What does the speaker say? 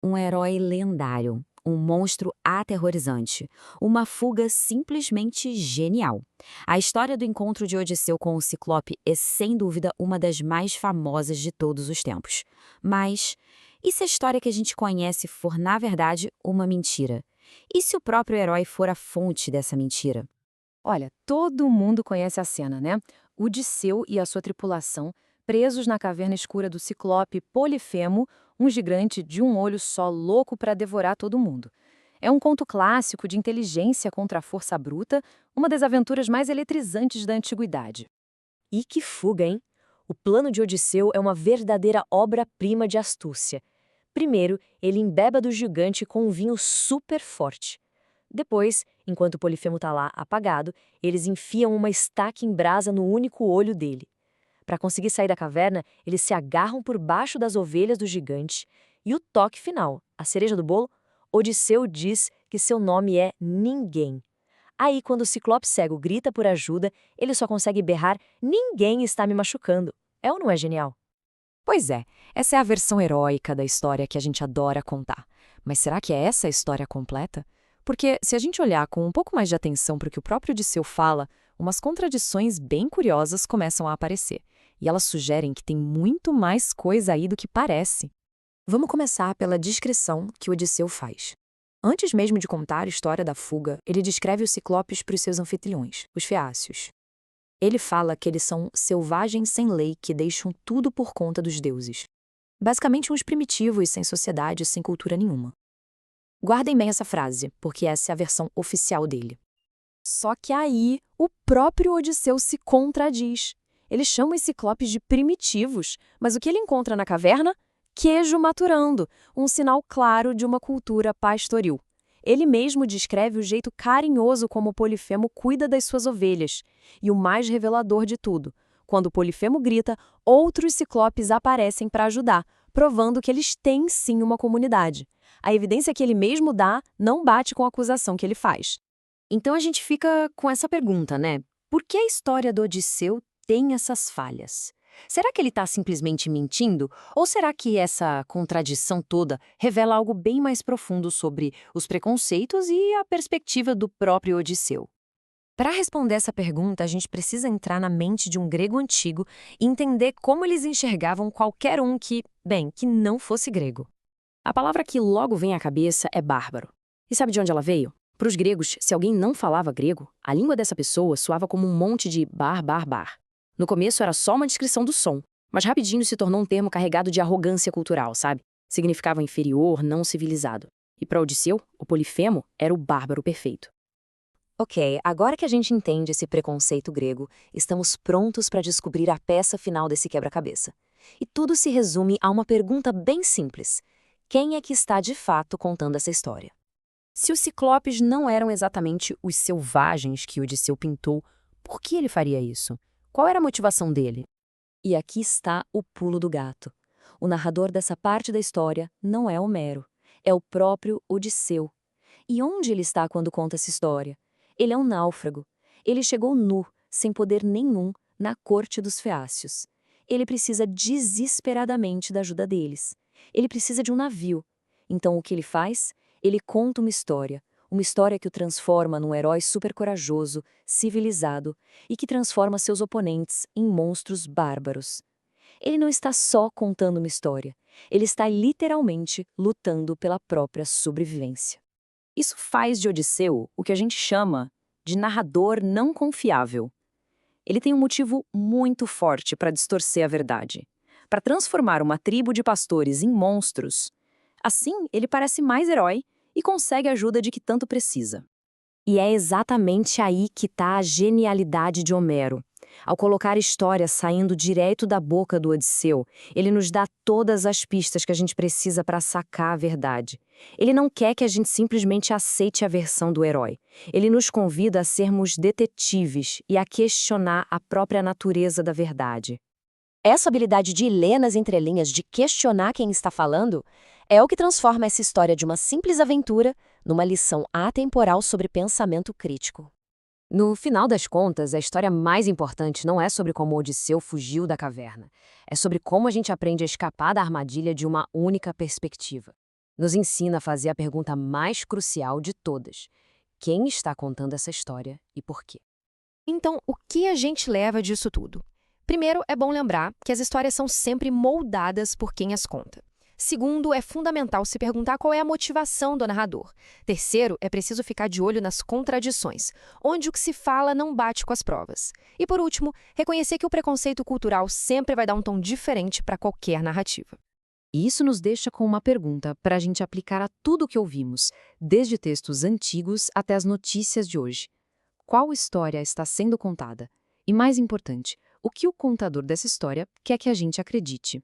Um herói lendário, um monstro aterrorizante, uma fuga simplesmente genial. A história do encontro de Odisseu com o Ciclope é sem dúvida uma das mais famosas de todos os tempos. Mas e se a história que a gente conhece for, na verdade, uma mentira? E se o próprio herói for a fonte dessa mentira? Olha, todo mundo conhece a cena, né? Odisseu e a sua tripulação presos na caverna escura do Ciclope Polifemo, um gigante de um olho só louco para devorar todo mundo. É um conto clássico de inteligência contra a força bruta, uma das aventuras mais eletrizantes da antiguidade. E que fuga, hein? O plano de Odisseu é uma verdadeira obra-prima de astúcia. Primeiro, ele embeba do gigante com um vinho super forte. Depois, enquanto o Polifemo está lá apagado, eles enfiam uma estaca em brasa no único olho dele. Para conseguir sair da caverna, eles se agarram por baixo das ovelhas do gigante. E o toque final, a cereja do bolo, Odisseu diz que seu nome é Ninguém. Aí, quando o Ciclope cego grita por ajuda, ele só consegue berrar: Ninguém está me machucando. É ou não é genial? Pois é, essa é a versão heróica da história que a gente adora contar. Mas será que é essa a história completa? Porque se a gente olhar com um pouco mais de atenção para o que o próprio Odisseu fala, umas contradições bem curiosas começam a aparecer. E elas sugerem que tem muito mais coisa aí do que parece. Vamos começar pela descrição que o Odisseu faz. Antes mesmo de contar a história da fuga, ele descreve os ciclopes para os seus anfitriões, os feácios. Ele fala que eles são selvagens sem lei que deixam tudo por conta dos deuses. Basicamente uns primitivos, sem sociedade, sem cultura nenhuma. Guardem bem essa frase, porque essa é a versão oficial dele. Só que aí, o próprio Odisseu se contradiz. Ele chama os ciclopes de primitivos, mas o que ele encontra na caverna? Queijo maturando, um sinal claro de uma cultura pastoril. Ele mesmo descreve o jeito carinhoso como o Polifemo cuida das suas ovelhas. E o mais revelador de tudo, quando o Polifemo grita, outros ciclopes aparecem para ajudar, provando que eles têm sim uma comunidade. A evidência que ele mesmo dá não bate com a acusação que ele faz. Então a gente fica com essa pergunta, né? Por que a história do Odisseu tem essas falhas? Será que ele está simplesmente mentindo? Ou será que essa contradição toda revela algo bem mais profundo sobre os preconceitos e a perspectiva do próprio Odisseu? Para responder essa pergunta, a gente precisa entrar na mente de um grego antigo e entender como eles enxergavam qualquer um que não fosse grego. A palavra que logo vem à cabeça é bárbaro. E sabe de onde ela veio? Para os gregos, se alguém não falava grego, a língua dessa pessoa soava como um monte de bar, bar, bar. No começo era só uma descrição do som, mas rapidinho se tornou um termo carregado de arrogância cultural, sabe? Significava inferior, não civilizado. E para Odisseu, o Polifemo era o bárbaro perfeito. Ok, agora que a gente entende esse preconceito grego, estamos prontos para descobrir a peça final desse quebra-cabeça. E tudo se resume a uma pergunta bem simples: quem é que está de fato contando essa história? Se os ciclopes não eram exatamente os selvagens que Odisseu pintou, por que ele faria isso? Qual era a motivação dele? E aqui está o pulo do gato. O narrador dessa parte da história não é Homero, é o próprio Odisseu. E onde ele está quando conta essa história? Ele é um náufrago. Ele chegou nu, sem poder nenhum, na corte dos feácios. Ele precisa desesperadamente da ajuda deles. Ele precisa de um navio. Então o que ele faz? Ele conta uma história que o transforma num herói super corajoso, civilizado e que transforma seus oponentes em monstros bárbaros. Ele não está só contando uma história, ele está literalmente lutando pela própria sobrevivência. Isso faz de Odisseu o que a gente chama de narrador não confiável. Ele tem um motivo muito forte para distorcer a verdade, para transformar uma tribo de pastores em monstros. Assim, ele parece mais herói e consegue a ajuda de que tanto precisa. E é exatamente aí que está a genialidade de Homero. Ao colocar histórias saindo direto da boca do Odisseu, ele nos dá todas as pistas que a gente precisa para sacar a verdade. Ele não quer que a gente simplesmente aceite a versão do herói. Ele nos convida a sermos detetives e a questionar a própria natureza da verdade. Essa habilidade de ler nas entrelinhas, de questionar quem está falando, é o que transforma essa história de uma simples aventura numa lição atemporal sobre pensamento crítico. No final das contas, a história mais importante não é sobre como Odisseu fugiu da caverna. É sobre como a gente aprende a escapar da armadilha de uma única perspectiva. nos ensina a fazer a pergunta mais crucial de todas: quem está contando essa história e por quê? Então, o que a gente leva disso tudo? Primeiro, é bom lembrar que as histórias são sempre moldadas por quem as conta. Segundo, é fundamental se perguntar qual é a motivação do narrador. Terceiro, é preciso ficar de olho nas contradições, onde o que se fala não bate com as provas. E por último, reconhecer que o preconceito cultural sempre vai dar um tom diferente para qualquer narrativa. E isso nos deixa com uma pergunta para a gente aplicar a tudo o que ouvimos, desde textos antigos até as notícias de hoje. Qual história está sendo contada? E mais importante, o que o contador dessa história quer que a gente acredite?